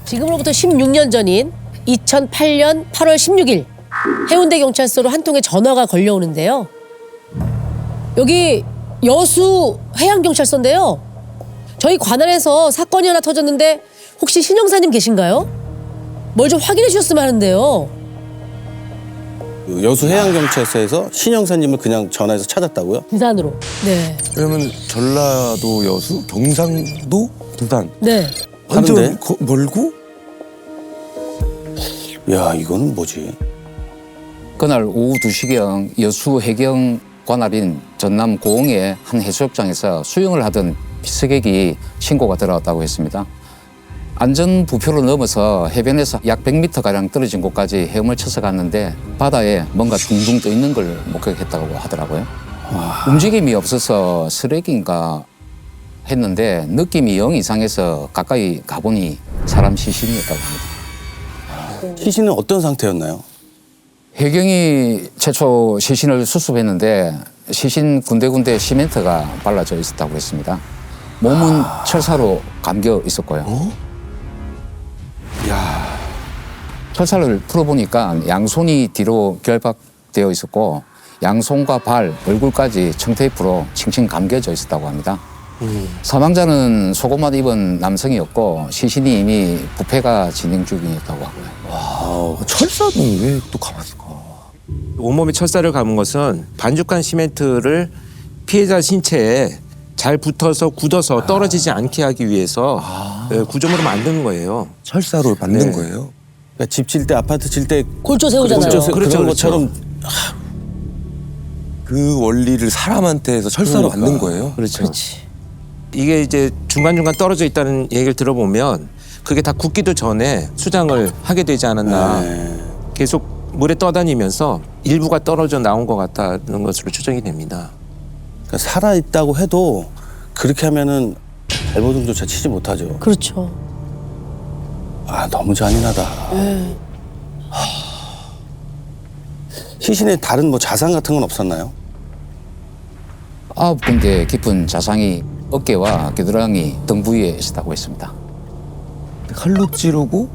지금으로부터 16년 전인 2008년 8월 16일 해운대 경찰서로 한 통의 전화가 걸려오는데요. 여기 여수 해양경찰서인데요. 저희 관할에서 사건이 하나 터졌는데 혹시 신 형사님 계신가요? 뭘 좀 확인해 주셨으면 하는데요. 그 여수 해양경찰서에서 신 형사님을 그냥 전화해서 찾았다고요? 부산으로. 네. 그러면 전라도 여수, 경상도 부산. 네. 완전 다른데? 멀고? 야, 이거는 뭐지? 그날 오후 2시경 여수 해경 관할인 전남 고흥의 한 해수욕장에서 수영을 하던 피서객이 신고가 들어왔다고 했습니다. 안전부표를 넘어서 해변에서 약 100m가량 떨어진 곳까지 헤엄을 쳐서 갔는데 바다에 뭔가 둥둥 떠 있는 걸 목격했다고 하더라고요. 움직임이 없어서 쓰레기인가 했는데 느낌이 영 이상해서 가까이 가보니 사람 시신이었다고 합니다. 시신은 어떤 상태였나요? 해경이 최초 시신을 수습했는데 시신 군데군데 시멘트가 발라져 있었다고 했습니다. 몸은 철사로 감겨 있었고요. 철사를 풀어보니까 양손이 뒤로 결박되어 있었고 양손과 발, 얼굴까지 청테이프로 칭칭 감겨져 있었다고 합니다. 사망자는 속옷만 입은 남성이었고 시신이 이미 부패가 진행 중이었다고 하고요. 철사는 왜 또 감았을까? 온몸에 철사를 감은 것은 반죽한 시멘트를 피해자 신체에 잘 붙어서 굳어서 떨어지지 않게 하기 위해서 구조물을 만든 거예요. 철사로 만든 네. 거예요? 그러니까 집 질 때, 아파트 질 때 골조 세우잖아요. 골조 그렇죠, 그런 그렇죠. 것처럼 그 원리를 사람한테 해서 철사로 그러니까. 만든 거예요? 그렇죠. 그렇지. 이게 이제 중간중간 떨어져 있다는 얘기를 들어보면 그게 다 굳기도 전에 수장을 하게 되지 않았나. 네. 계속 물에 떠다니면서 일부가 떨어져 나온 것 같다는 것으로 추정이 됩니다. 그러니까 살아있다고 해도 그렇게 하면은 발버둥조차 치지 못하죠. 그렇죠. 아, 너무 잔인하다. 시신에 다른 뭐 자상 같은 건 없었나요? 9군데 깊은 자상이 어깨와 겨드랑이 등 부위에 있었다고 했습니다. 칼로 찌르고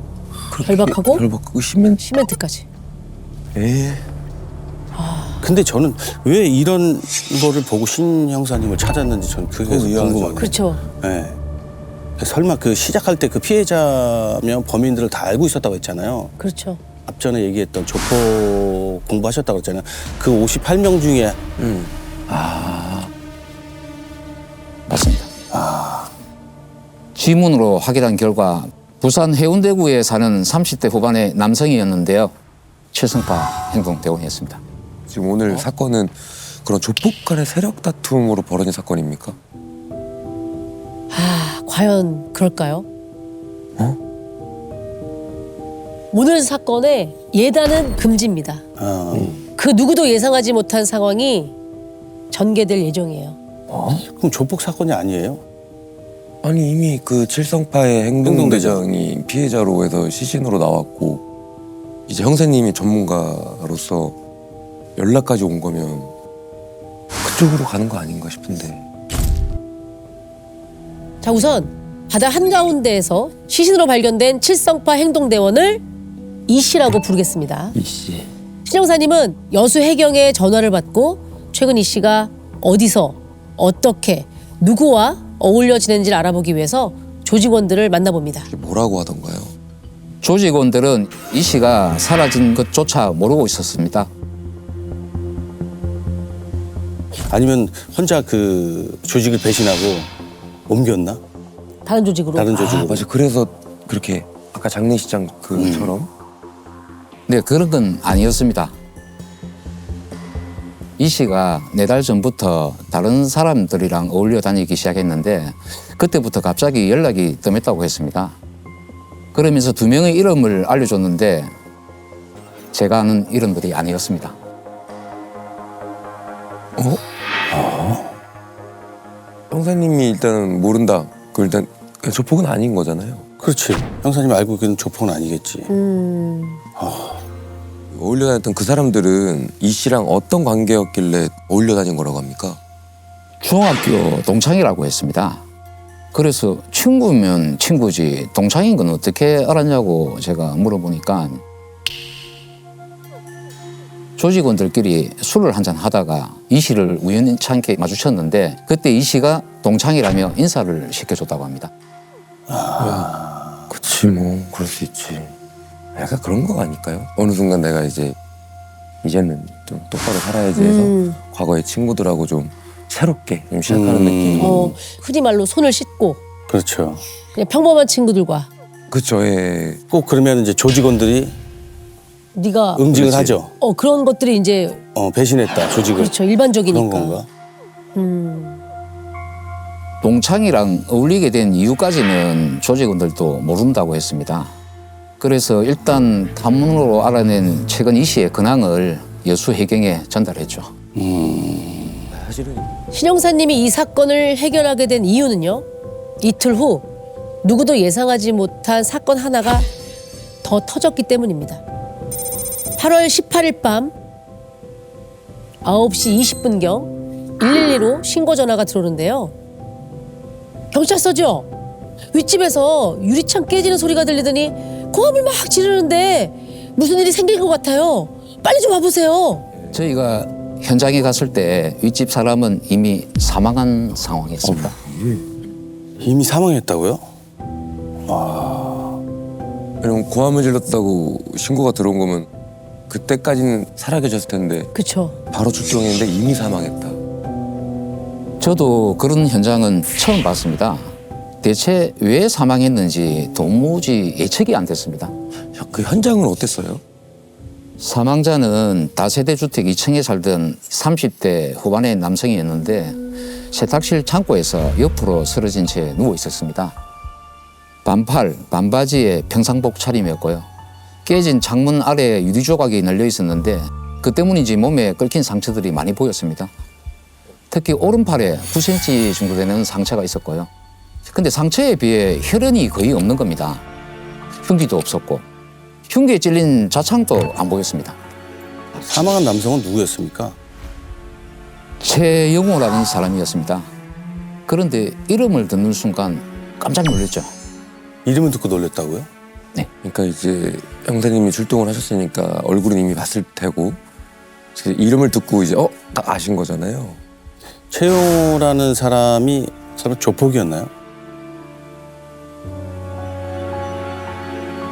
결박하고? 결박하고 시멘트까지. 근데 저는 왜 이런 거를 보고 신 형사님을 찾았는지 저는 그게 궁금하네요. 그렇죠. 네. 설마 그 시작할 때 그 피해자면 범인들을 다 알고 있었다고 했잖아요. 그렇죠. 앞전에 얘기했던 조폭 공부하셨다고 했잖아요. 그 58명 중에 맞습니다. 지문으로 확인한 결과 부산 해운대구에 사는 30대 후반의 남성이었는데요. 칠성파 행동대원이었습니다. 지금 오늘 사건은 그런 조폭 간의 세력 다툼으로 벌어진 사건입니까? 과연 그럴까요? 오늘 사건의 예단은 금지입니다. 그 누구도 예상하지 못한 상황이 전개될 예정이에요. 그럼 조폭 사건이 아니에요? 아니 이미 그 칠성파의 행동대장이 피해자로 해서 시신으로 나왔고 이제 형사님이 전문가로서 연락까지 온 거면 그쪽으로 가는 거 아닌가 싶은데. 자, 우선 바다 한가운데에서 시신으로 발견된 칠성파 행동대원을 이 씨라고 부르겠습니다. 이씨. 신 형사님은 여수 해경에 전화를 받고 최근 이 씨가 어디서 어떻게 누구와 어울려 지내는지를 알아보기 위해서 조직원들을 만나봅니다. 뭐라고 하던가요? 조직원들은 이 씨가 사라진 것조차 모르고 있었습니다. 아니면 혼자 그 조직을 배신하고 옮겼나? 다른 조직으로. 다른 조직으로. 맞아. 그래서 그렇게 아까 장례식장 그처럼 네, 그런 건 아니었습니다. 이 씨가 4달 전부터 다른 사람들이랑 어울려 다니기 시작했는데 그때부터 갑자기 연락이 뜸했다고 했습니다. 그러면서 2명의 이름을 알려줬는데 제가 아는 이름들이 아니었습니다. 형사님이 일단 모른다. 그 일단 조폭은 아닌 거잖아요. 그렇지. 형사님이 알고 있는 조폭은 아니겠지. 어울려 다녔던 그 사람들은 이 씨랑 어떤 관계였길래 어울려 다닌 거라고 합니까? 중학교 동창이라고 했습니다. 그래서 친구면 친구지 동창인 건 어떻게 알았냐고 제가 물어보니까 조직원들끼리 술을 한잔 하다가 이 씨를 우연찮게 마주쳤는데 그때 이 씨가 동창이라며 인사를 시켜줬다고 합니다. 그치 뭐 그럴 수 있지. 약간 그런 거 아닐까요? 어느 순간 내가 이제는 좀 똑바로 살아야지 해서 과거의 친구들하고 좀 새롭게 좀 시작하는 느낌. 흔히 말로 손을 씻고 그렇죠. 그냥 평범한 친구들과 그쵸. 예. 꼭 그러면 이제 조직원들이 네가 응징을 그렇지. 하죠. 그런 것들이 이제 배신했다 조직을. 그렇죠. 일반적이니까. 그런 건가? 동창이랑 어울리게 된 이유까지는 조직원들도 모른다고 했습니다. 그래서 일단 탐문으로 알아낸 최근 이 씨의 근황을 여수 해경에 전달했죠. 사실은 신 형사님이 이 사건을 해결하게 된 이유는요. 이틀 후 누구도 예상하지 못한 사건 하나가 더 터졌기 때문입니다. 8월 18일 밤 9시 20분경 112로 신고 전화가 들어오는데요. 경찰서죠? 윗집에서 유리창 깨지는 소리가 들리더니 고함을 막 지르는데 무슨 일이 생긴 것 같아요. 빨리 좀 와보세요. 저희가 현장에 갔을 때 윗집 사람은 이미 사망한 상황이었습니다. 이미 사망했다고요? 왜냐면 고함을 질렀다고 신고가 들어온 거면 그때까지는 살아 계셨을 텐데 그쵸. 바로 출동했는데 이미 사망했다. 저도 그런 현장은 처음 봤습니다. 대체 왜 사망했는지 도무지 예측이 안 됐습니다. 야, 그 현장은 어땠어요? 사망자는 다세대 주택 2층에 살던 30대 후반의 남성이었는데 세탁실 창고에서 옆으로 쓰러진 채 누워 있었습니다. 반팔, 반바지에 평상복 차림이었고요. 깨진 창문 아래에 유리 조각이 널려 있었는데 그 때문인지 몸에 끓긴 상처들이 많이 보였습니다. 특히 오른팔에 9cm 정도 되는 상처가 있었고요. 근데 상처에 비해 혈흔이 거의 없는 겁니다. 흉기도 없었고 흉기에 찔린 자창도 안 보였습니다. 사망한 남성은 누구였습니까? 최영호라는 사람이었습니다. 그런데 이름을 듣는 순간 깜짝 놀랐죠. 이름을 듣고 놀랐다고요? 그러니까 이제 형사님이 출동을 하셨으니까 얼굴은 이미 봤을 테고 이제 이름을 듣고 이제 딱 아신 거잖아요. 최용호라는 사람이 설마 조폭이었나요?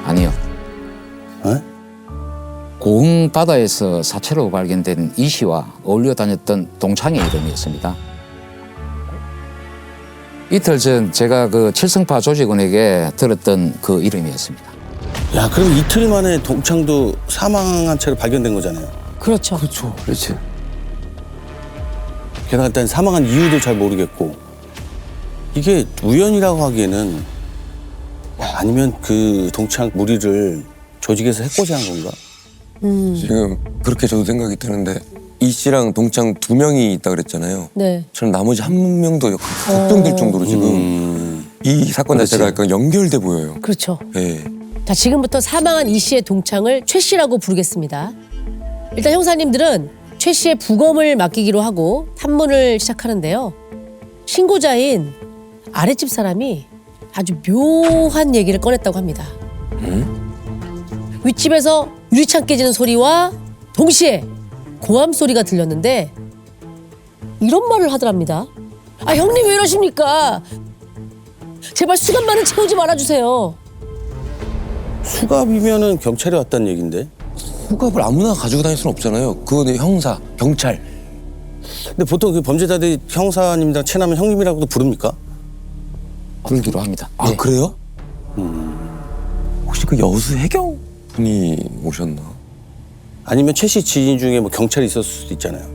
아니요. 에? 고흥 바다에서 사체로 발견된 이 씨와 어울려 다녔던 동창의 이름이었습니다. 이틀 전 제가 그 칠성파 조직원에게 들었던 그 이름이었습니다. 야, 그럼 이틀 만에 동창도 사망한 채로 발견된 거잖아요. 그렇죠. 그렇죠. 그렇지. 게다가 일단 사망한 이유도 잘 모르겠고 이게 우연이라고 하기에는 아니면 그 동창 무리를 조직에서 해코지 한 건가? 지금 그렇게 저도 생각이 드는데 이 씨랑 동창 2명이 있다 그랬잖아요. 네. 저는 나머지 1명도 걱정될 정도로 지금 이 사건 자체가 약간 연결돼 보여요. 그렇죠. 예. 자, 지금부터 사망한 이 씨의 동창을 최 씨라고 부르겠습니다. 일단 형사님들은 최 씨의 부검을 맡기기로 하고 탐문을 시작하는데요. 신고자인 아랫집 사람이 아주 묘한 얘기를 꺼냈다고 합니다. 윗집에서 유리창 깨지는 소리와 동시에 고함 소리가 들렸는데 이런 말을 하더랍니다. 아, 형님 왜 이러십니까? 제발 수갑만은 채우지 말아주세요. 수갑이면은 경찰이 왔다는 얘긴데. 수갑을 아무나 가지고 다닐 수는 없잖아요. 그거는 형사, 경찰. 근데 보통 그 범죄자들이 형사님이랑 친하면 형님이라고도 부릅니까? 부르기로 합니다. 아 네. 그래요? 혹시 그 여수 해경 분이 오셨나? 아니면 최 씨 지인 중에 뭐 경찰이 있었을 수도 있잖아요.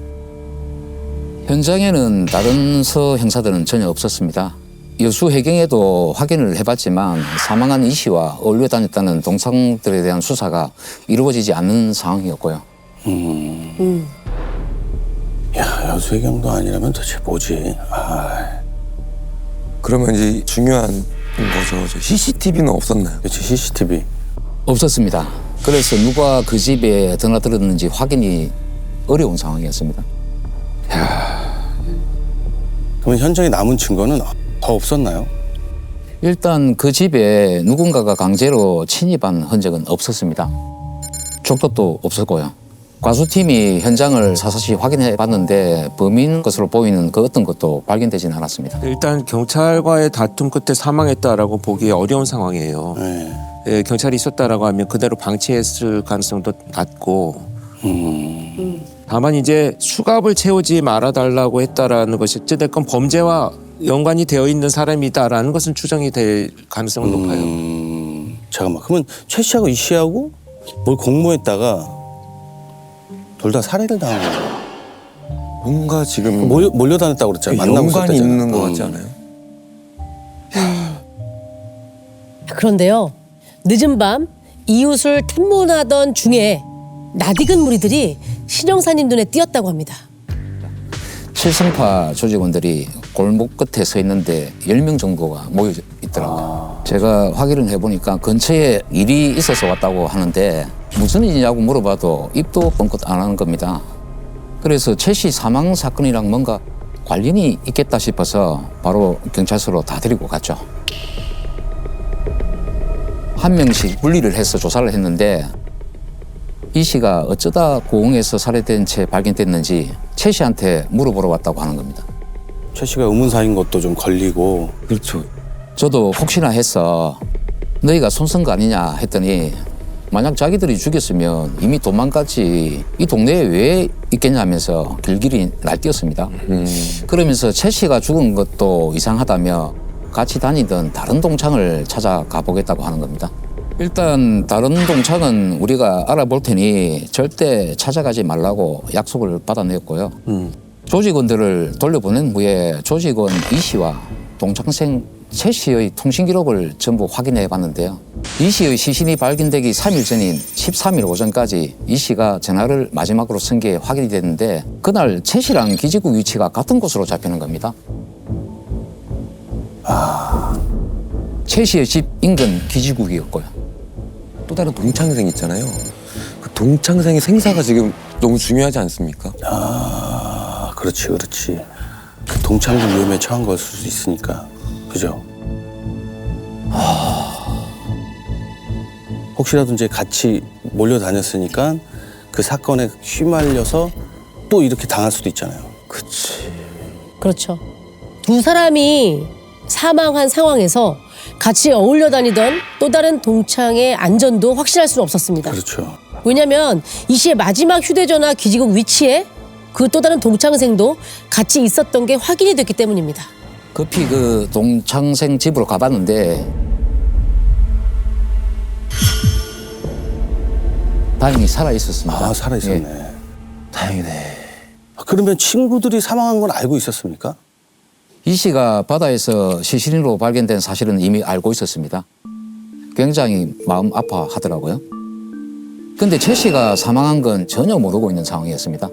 현장에는 다른 서 형사들은 전혀 없었습니다. 여수 해경에도 확인을 해봤지만 사망한 이 씨와 어울려 다녔다는 동창들에 대한 수사가 이루어지지 않는 상황이었고요. 야, 여수해경도 아니라면 도대체 뭐지? 그러면 이제 중요한 거죠. 저 CCTV는 없었나요? 그렇지, CCTV. 없었습니다. 그래서 누가 그 집에 드나들었는지 확인이 어려운 상황이었습니다. 그러면 현장에 남은 증거는 더 없었나요? 일단 그 집에 누군가가 강제로 침입한 흔적은 없었습니다. 족도도 없었고요. 과수팀이 현장을 사사시 확인해 봤는데 범인 것으로 보이는 그 어떤 것도 발견되진 않았습니다. 일단 경찰과의 다툼 끝에 사망했다라고 보기 어려운 상황이에요. 네. 예, 경찰이 있었다라고 하면 그대로 방치했을 가능성도 낮고 다만 이제 수갑을 채우지 말아달라고 했다라는 것이 어찌됐건 범죄와 연관이 되어 있는 사람이다라는 것은 추정이 될 가능성은 높아요. 잠깐만. 그러면 최 씨하고 이 씨하고 뭘 공모했다가 둘 다 살해를 당한 거야. 뭔가 지금 몰려다녔다고 그랬잖아. 만나고 연관이 있었다잖아. 있는 것 같지 않아요? 그런데요. 늦은 밤 이웃을 탐문하던 중에 낯익은 무리들이 신영사님 눈에 띄었다고 합니다. 칠성파 조직원들이 골목 끝에 서 있는데 10명 정도가 모여 있더라고요. 제가 확인을 해보니까 근처에 일이 있어서 왔다고 하는데 무슨 일이냐고 물어봐도 입도 뻥끗 안 하는 겁니다. 그래서 최 씨 사망 사건이랑 뭔가 관련이 있겠다 싶어서 바로 경찰서로 다 데리고 갔죠. 한 명씩 분리를 해서 조사를 했는데 이 씨가 어쩌다 고흥에서 살해된 채 발견됐는지 최 씨한테 물어보러 왔다고 하는 겁니다. 최 씨가 의문사인 것도 좀 걸리고. 그렇죠. 저도 혹시나 해서 너희가 손쓴 거 아니냐 했더니 만약 자기들이 죽였으면 이미 도망갔지 이 동네에 왜 있겠냐면서 길길이 날뛰었습니다. 그러면서 최 씨가 죽은 것도 이상하다며 같이 다니던 다른 동창을 찾아가 보겠다고 하는 겁니다. 일단 다른 동창은 우리가 알아볼 테니 절대 찾아가지 말라고 약속을 받아냈고요. 조직원들을 돌려보낸 후에 조직원 이 씨와 동창생 최 씨의 통신 기록을 전부 확인해 봤는데요. 이 씨의 시신이 발견되기 3일 전인 13일 오전까지 이 씨가 전화를 마지막으로 쓴 게 확인이 됐는데 그날 최 씨랑 기지국 위치가 같은 곳으로 잡히는 겁니다. 최 씨의 집 인근 기지국이었고요. 또 다른 동창생 있잖아요. 그 동창생의 생사가 지금 너무 중요하지 않습니까? 아, 그렇지, 그렇지. 그 동창도 위험에 처한 걸 수도 있으니까. 그죠? 혹시라도 이제 같이 몰려다녔으니까 그 사건에 휘말려서 또 이렇게 당할 수도 있잖아요. 그치. 그렇죠. 두 사람이 사망한 상황에서 같이 어울려 다니던 또 다른 동창의 안전도 확실할 수는 없었습니다. 그렇죠. 왜냐하면 이 씨의 마지막 휴대전화 기지국 위치에 그 또 다른 동창생도 같이 있었던 게 확인이 됐기 때문입니다. 급히 그 동창생 집으로 가봤는데 다행히 살아 있었습니다. 아, 살아있었네. 예. 다행이네. 그러면 친구들이 사망한 건 알고 있었습니까? 이 씨가 바다에서 시신으로 발견된 사실은 이미 알고 있었습니다. 굉장히 마음 아파하더라고요. 근데 최 씨가 사망한 건 전혀 모르고 있는 상황이었습니다.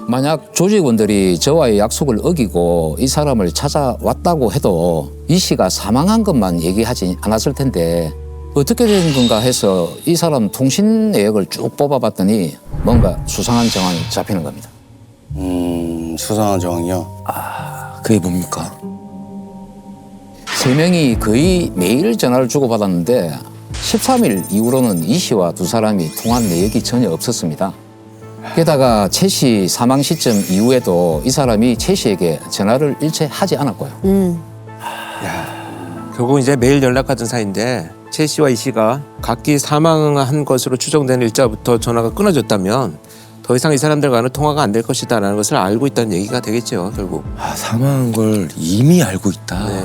만약 조직원들이 저와의 약속을 어기고 이 사람을 찾아왔다고 해도 이 씨가 사망한 것만 얘기하지 않았을 텐데 어떻게 된 건가 해서 이 사람 통신 내역을 쭉 뽑아봤더니 뭔가 수상한 정황이 잡히는 겁니다. 수상한 정황이요. 그게 뭡니까? 세 명이 거의 매일 전화를 주고받았는데 13일 이후로는 이 씨와 두 사람이 통한 내역이 전혀 없었습니다. 게다가 최 씨 사망 시점 이후에도 이 사람이 최 씨에게 전화를 일체 하지 않았고요. 결국 이제 매일 연락하던 사이인데 최 씨와 이 씨가 각기 사망한 것으로 추정되는 일자부터 전화가 끊어졌다면 더 이상 이 사람들과는 통화가 안 될 것이다라는 것을 알고 있다는 얘기가 되겠죠, 결국. 아, 사망한 걸 이미 알고 있다. 네.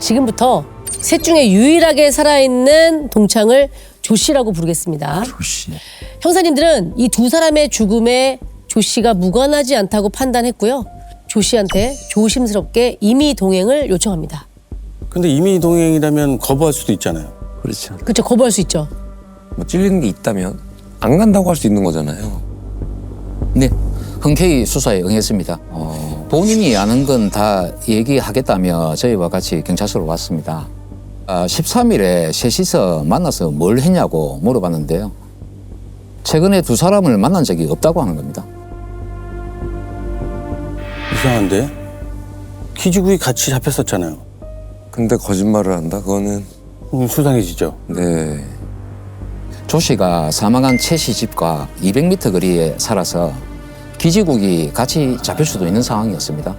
지금부터 셋 중에 유일하게 살아있는 동창을 조 씨라고 부르겠습니다. 조씨. 형사님들은 이 두 사람의 죽음에 조 씨가 무관하지 않다고 판단했고요. 조 씨한테 조심스럽게 임의 동행을 요청합니다. 근데 임의 동행이라면 거부할 수도 있잖아요. 그렇죠. 그렇죠. 거부할 수 있죠. 뭐 찔리는 게 있다면 안 간다고 할 수 있는 거잖아요. 네, 흔쾌히 수사에 응했습니다. 본인이 아는 건 다 얘기하겠다며 저희와 같이 경찰서로 왔습니다. 13일에 셋이서 만나서 뭘 했냐고 물어봤는데요. 최근에 두 사람을 만난 적이 없다고 하는 겁니다. 이상한데? 기지국이 같이 잡혔었잖아요. 근데 거짓말을 한다? 그거는 수상해지죠. 네. 조 씨가 사망한 최 씨 집과 200m 거리에 살아서 기지국이 같이 잡힐 수도 있는 상황이었습니다.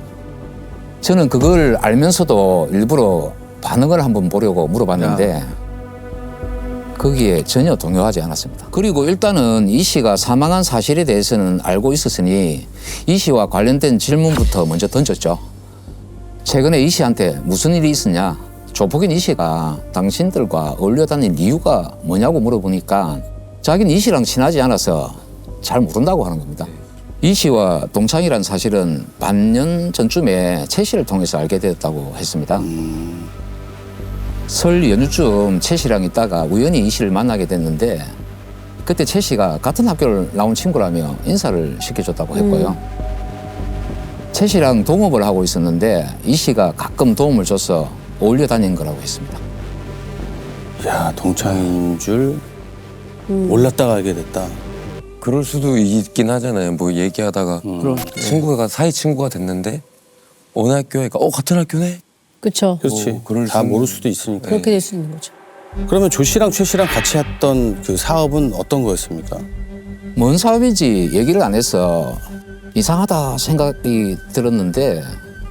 저는 그걸 알면서도 일부러 반응을 한번 보려고 물어봤는데 거기에 전혀 동요하지 않았습니다. 그리고 일단은 이 씨가 사망한 사실에 대해서는 알고 있었으니 이 씨와 관련된 질문부터 먼저 던졌죠. 최근에 이 씨한테 무슨 일이 있었냐? 조폭인 이 씨가 당신들과 어울려 다닌 이유가 뭐냐고 물어보니까 자기는 이 씨랑 친하지 않아서 잘 모른다고 하는 겁니다. 이 씨와 동창이란 사실은 반년 전쯤에 최 씨를 통해서 알게 되었다고 했습니다. 설 연휴쯤 최 씨랑 있다가 우연히 이 씨를 만나게 됐는데 그때 최 씨가 같은 학교를 나온 친구라며 인사를 시켜줬다고 했고요. 최 씨랑 동업을 하고 있었는데 이 씨가 가끔 도움을 줘서 어울려 다닌 거라고 했습니다. 야, 동창인 줄 몰랐다가 알게 됐다. 그럴 수도 있긴 하잖아요. 뭐 얘기하다가 친구가 사이 친구가 됐는데 어느 학교니까 같은 학교네? 그렇죠. 그렇지. 그럴 다 수는- 모를 수도 있으니까. 그렇게 될 수 있는 거죠. 그러면 조 씨랑 최 씨랑 같이 했던 그 사업은 어떤 거였습니까? 뭔 사업인지 얘기를 안 해서 이상하다 생각이 들었는데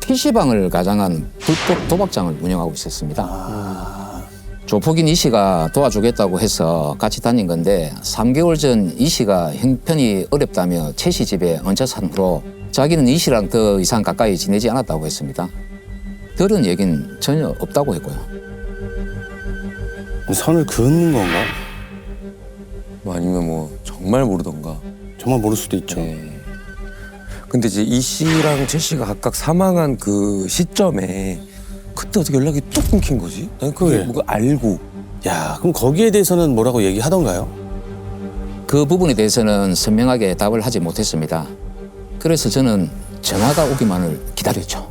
PC방을 가장한 불법 도박장을 운영하고 있었습니다. 조폭인 이 씨가 도와주겠다고 해서 같이 다닌 건데 3개월 전 이 씨가 형편이 어렵다며 최 씨 집에 얹혀 산 후로 자기는 이 씨랑 더 이상 가까이 지내지 않았다고 했습니다. 들은 얘기는 전혀 없다고 했고요. 선을 그은 건가? 뭐 아니면 뭐 정말 모르던가. 정말 모를 수도 있죠. 네. 근데 이제 이 씨랑 최 씨가 각각 사망한 그 시점에 그때 어떻게 연락이 뚝 끊긴 거지? 난 그게 그래. 뭐가 알고. 야, 그럼 거기에 대해서는 뭐라고 얘기하던가요? 그 부분에 대해서는 선명하게 답을 하지 못했습니다. 그래서 저는 전화가 오기만을 기다렸죠.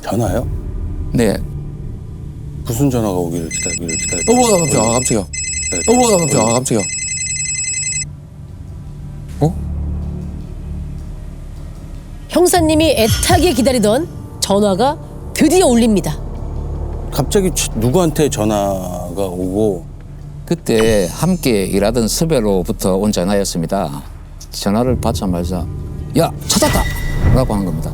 전화요? 네, 무슨 전화가 오기를 기다렸다. 깜짝이야. 깜짝이야. 형사님이 애타게 기다리던 전화가 드디어 울립니다. 갑자기 누구한테 전화가 오고 그때 함께 일하던 선배로부터 온 전화였습니다. 전화를 받자마자 야 찾았다! 라고 한 겁니다.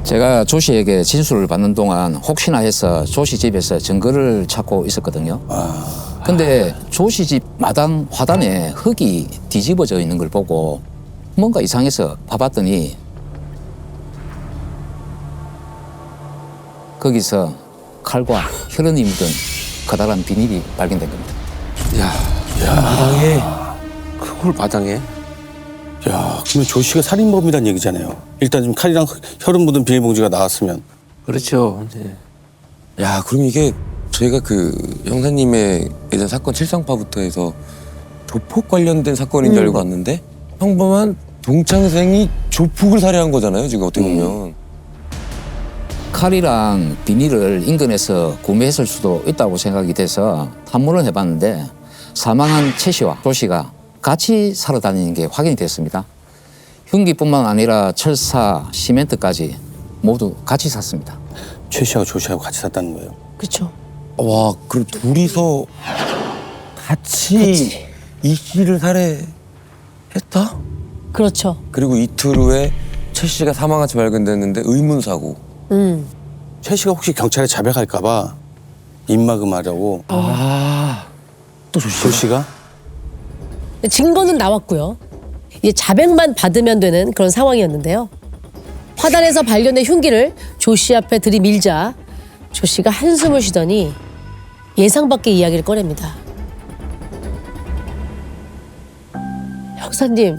제가 조 씨에게 진술을 받는 동안 혹시나 해서 조 씨 집에서 증거를 찾고 있었거든요. 근데 조 씨 집 마당 화단에 흙이 뒤집어져 있는 걸 보고 뭔가 이상해서 봐봤더니 거기서 칼과 혈흔이 묻은 커다란 비닐이 발견된 겁니다. 마당에 그걸 마당에 야, 그러면 조 씨가 살인범이란 얘기잖아요. 일단 지금 칼이랑 혈흔 묻은 비닐봉지가 나왔으면 그렇죠. 네. 야, 그럼 이게 저희가 그 형사님의 예전 사건 칠성파부터 해서 조폭 관련된 사건인 줄 알고 왔는데 평범한 동창생이 조폭을 살해한 거잖아요, 지금 어떻게 보면. 칼이랑 비닐을 인근에서 구매했을 수도 있다고 생각이 돼서 탐문을 해봤는데 사망한 최 씨와 조 씨가 같이 살아 다니는 게 확인이 됐습니다. 흉기뿐만 아니라 철사, 시멘트까지 모두 같이 샀습니다. 최 씨하고 조 씨하고 같이 샀다는 거예요. 그렇죠. 와, 그럼 둘이서 같이 이 씨를 살해했다? 그렇죠. 그리고 이틀 후에 최 씨가 사망한 채 발견됐는데 의문사고. 최 씨가 혹시 경찰에 자백할까봐 입막음하려고 또 조 씨가 증거는 나왔고요. 이제 자백만 받으면 되는 그런 상황이었는데요. 화단에서 발견된 흉기를 조 씨 앞에 들이밀자 조 씨가 한숨을 쉬더니 예상 밖의 이야기를 꺼냅니다. 형사님,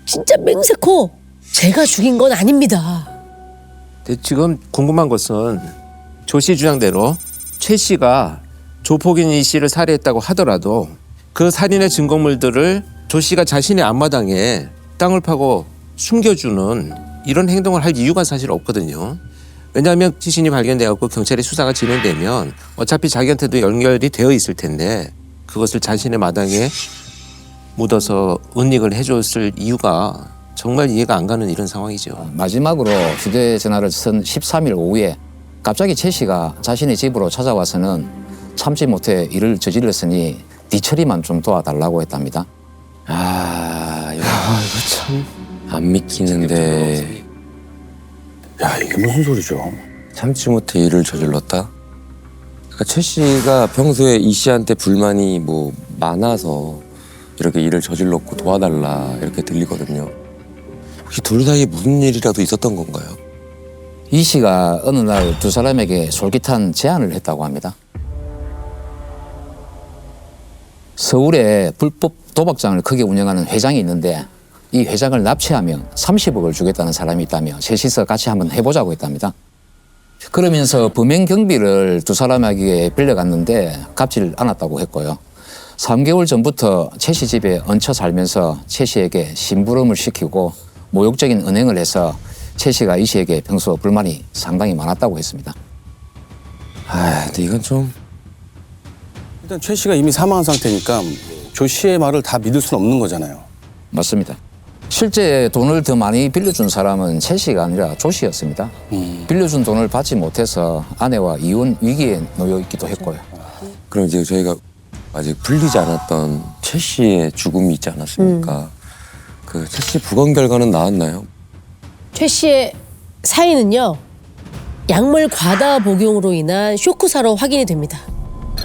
진짜 맹세코 제가 죽인 건 아닙니다. 근데 지금 궁금한 것은 조 씨 주장대로 최 씨가 조폭인 이 씨를 살해했다고 하더라도 그 살인의 증거물들을 조 씨가 자신의 앞마당에 땅을 파고 숨겨주는 이런 행동을 할 이유가 사실 없거든요. 왜냐하면 시신이 발견되었고 경찰의 수사가 진행되면 어차피 자기한테도 연결이 되어 있을 텐데 그것을 자신의 마당에 묻어서 은닉을 해줬을 이유가 정말 이해가 안 가는 이런 상황이죠. 마지막으로 휴대전화를 쓴 13일 오후에 갑자기 최 씨가 자신의 집으로 찾아와서는 참지 못해 일을 저질렀으니 네 처리만 좀 도와달라고 했답니다. 이거 참 안 믿기는데 야, 이게 무슨 소리죠? 참지 못해 일을 저질렀다? 그러니까 최 씨가 평소에 이 씨한테 불만이 뭐 많아서 이렇게 일을 저질렀고 도와달라 이렇게 들리거든요. 혹시 둘 사이에 무슨 일이라도 있었던 건가요? 이 씨가 어느 날 두 사람에게 솔깃한 제안을 했다고 합니다. 서울에 불법 도박장을 크게 운영하는 회장이 있는데 이 회장을 납치하면 30억을 주겠다는 사람이 있다며 셋이서 같이 한번 해보자고 했답니다. 그러면서 범행 경비를 두 사람에게 빌려갔는데 갚질 않았다고 했고요. 3개월 전부터 최 씨 집에 얹혀 살면서 최 씨에게 심부름을 시키고 모욕적인 은행을 해서 최 씨가 이 씨에게 평소 불만이 상당히 많았다고 했습니다. 근데 이건 좀 일단 최 씨가 이미 사망한 상태니까 조 씨의 말을 다 믿을 수는 없는 거잖아요. 맞습니다. 실제 돈을 더 많이 빌려준 사람은 최 씨가 아니라 조 씨였습니다. 빌려준 돈을 받지 못해서 아내와 이혼 위기에 놓여 있기도 했고요. 그럼 이제 저희가 아직 풀리지 않았던 최 씨의 죽음이 있지 않았습니까? 그 최 씨 부검 결과는 나왔나요? 최 씨의 사인은요, 약물 과다 복용으로 인한 쇼크사로 확인이 됩니다.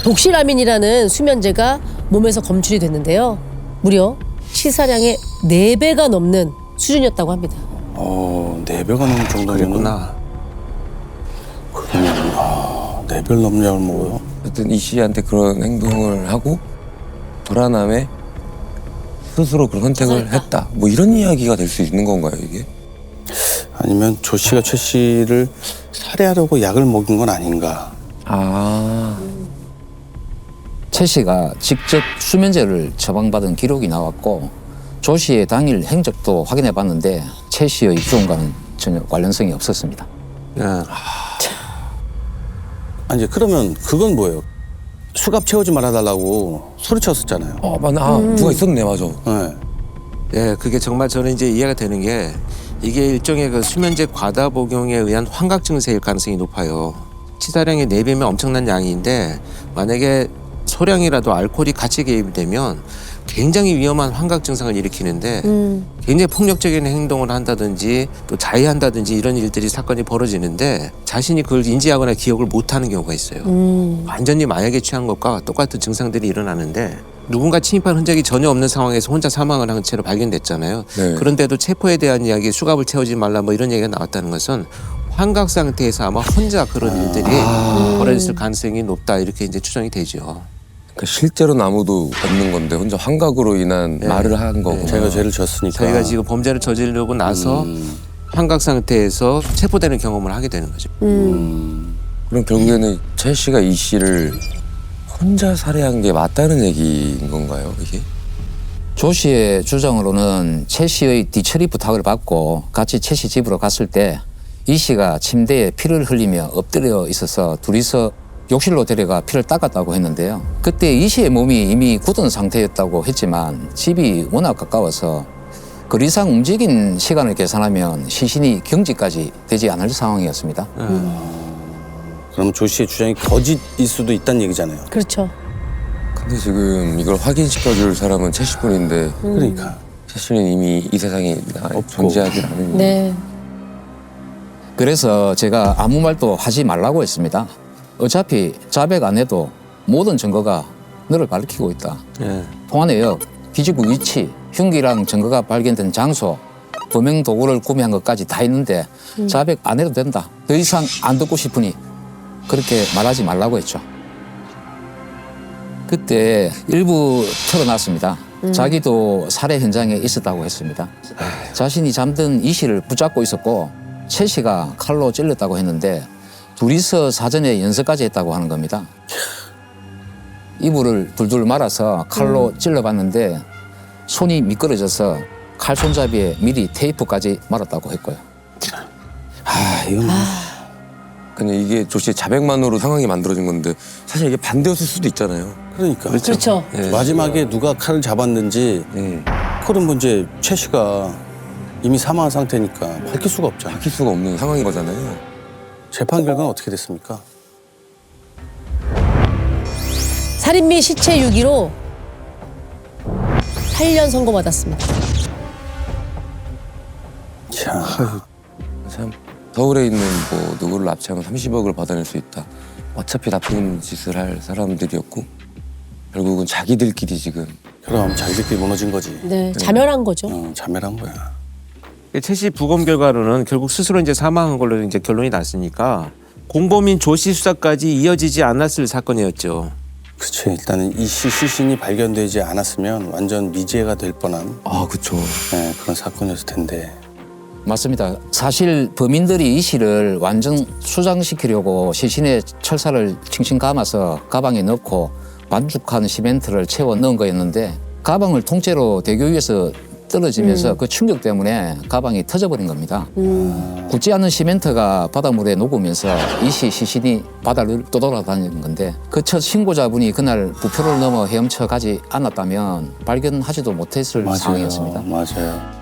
독실아민이라는 수면제가 몸에서 검출이 됐는데요. 무려 치사량의 4배가 넘는 수준이었다고 합니다. 4배가 넘는 정도면은. 그랬구나. 그러면 4배를 넘는 약을 먹어요? 어쨌든 이 씨한테 그런 행동을 하고 불안함에 스스로 그런 선택을 했다. 뭐 이런 이야기가 될 수 있는 건가요, 이게? 아니면 조 씨가 최 씨를 살해하려고 약을 먹인 건 아닌가? 최 씨가 직접 수면제를 처방받은 기록이 나왔고 조 씨의 당일 행적도 확인해 봤는데 최 씨의 죽음과는 전혀 관련성이 없었습니다. 네. 아니, 그러면 그건 뭐예요? 수갑 채우지 말아달라고 소리쳤었잖아요. 맞아. 누가 있었네, 맞아. 네. 네, 그게 정말 저는 이제 이해가 되는 게 이게 일종의 그 수면제 과다 복용에 의한 환각 증세일 가능성이 높아요. 치사량의 4배면 엄청난 양인데 만약에 소량이라도 알코올이 같이 개입이 되면 굉장히 위험한 환각 증상을 일으키는데 굉장히 폭력적인 행동을 한다든지 또 자해한다든지 이런 일들이 사건이 벌어지는데 자신이 그걸 인지하거나 기억을 못하는 경우가 있어요. 완전히 마약에 취한 것과 똑같은 증상들이 일어나는데 누군가 침입한 흔적이 전혀 없는 상황에서 혼자 사망을 한 채로 발견됐잖아요. 네. 그런데도 체포에 대한 이야기, 수갑을 채우지 말라 뭐 이런 얘기가 나왔다는 것은 환각 상태에서 아마 혼자 그런 일들이 벌어졌을 가능성이 높다 이렇게 이제 추정이 되죠. 그러니까 실제로는 아무도 없는 건데 혼자 환각으로 인한 말을 한 거고. 제가 죄를 졌으니까. 자기가 지금 범죄를 저지르고 나서 환각 상태에서 체포되는 경험을 하게 되는 거죠. 그럼 결국에는 최 씨가 이 씨를 혼자 살해한 게 맞다는 얘기인 건가요, 이게? 조 씨의 주장으로는 최 씨의 뒤처리 부탁을 받고 같이 최 씨 집으로 갔을 때 이 씨가 침대에 피를 흘리며 엎드려 있어서 둘이서 욕실로 데려가 피를 닦았다고 했는데요. 그때 이 씨의 몸이 이미 굳은 상태였다고 했지만 집이 워낙 가까워서 거리상 움직인 시간을 계산하면 시신이 경지까지 되지 않을 상황이었습니다. 그럼 조 씨의 주장이 거짓일 수도 있다는 얘기잖아요. 그렇죠. 근데 지금 이걸 확인시켜줄 사람은 최 씨뿐인데 그러니까. 최 씨는 이미 이 세상에 존재하지 않으니. 네. 그래서 제가 아무 말도 하지 말라고 했습니다. 어차피 자백 안 해도 모든 증거가 너를 가리키고 있다. 예. 통화내역, 기지국 위치, 흉기랑 증거가 발견된 장소, 범행 도구를 구매한 것까지 다 있는데 자백 안 해도 된다. 더 이상 안 듣고 싶으니 그렇게 말하지 말라고 했죠. 그때 일부 털어놨습니다. 자기도 살해 현장에 있었다고 했습니다. 자신이 잠든 이 씨를 붙잡고 있었고 최 씨가 칼로 찔렀다고 했는데 둘이서 사전에 연습까지 했다고 하는 겁니다. 이불을 둘둘 말아서 칼로 찔러봤는데 손이 미끄러져서 칼 손잡이에 미리 테이프까지 말았다고 했고요. 이건 그냥 이게 조 씨의 자백만으로 상황이 만들어진 건데 사실 이게 반대였을 수도 있잖아요. 그러니까. 그렇죠. 예. 마지막에 누가 칼을 잡았는지 예. 그건 뭐 이제 최 씨가 이미 사망한 상태니까 밝힐 수가 없잖아. 밝힐 수가 없는 상황인 거잖아요. 재판 결과는 어떻게 됐습니까? 살인 및 시체 유기로 8년 선고받았습니다. 자, 참 서울에 있는 뭐 누구를 납치하면 30억을 받아낼 수 있다. 어차피 나쁜 짓을 할 사람들이었고 결국은 자기들끼리 지금 그럼 자기들끼리 무너진 거지. 네, 자멸한 거죠. 자멸한 거야. 최 씨 부검 결과로는 결국 스스로 이제 사망한 걸로 이제 결론이 났으니까 공범인 조 씨 수사까지 이어지지 않았을 사건이었죠. 그치. 일단은 이 씨 시신이 발견되지 않았으면 완전 미제가 될 뻔한 그쵸. 그런 사건이었을 텐데. 맞습니다. 사실 범인들이 이 씨를 완전 수장시키려고 시신에 철사를 칭칭 감아서 가방에 넣고 반죽한 시멘트를 채워 넣은 거였는데 가방을 통째로 대교 위에서 떨어지면서 그 충격 때문에 가방이 터져버린 겁니다. 굳지 않은 시멘트가 바닷물에 녹으면서 이 씨 시신이 바다를 떠돌아다니는 건데 그 첫 신고자분이 그날 부표를 넘어 헤엄쳐 가지 않았다면 발견하지도 못했을 상황이었습니다. 맞아요.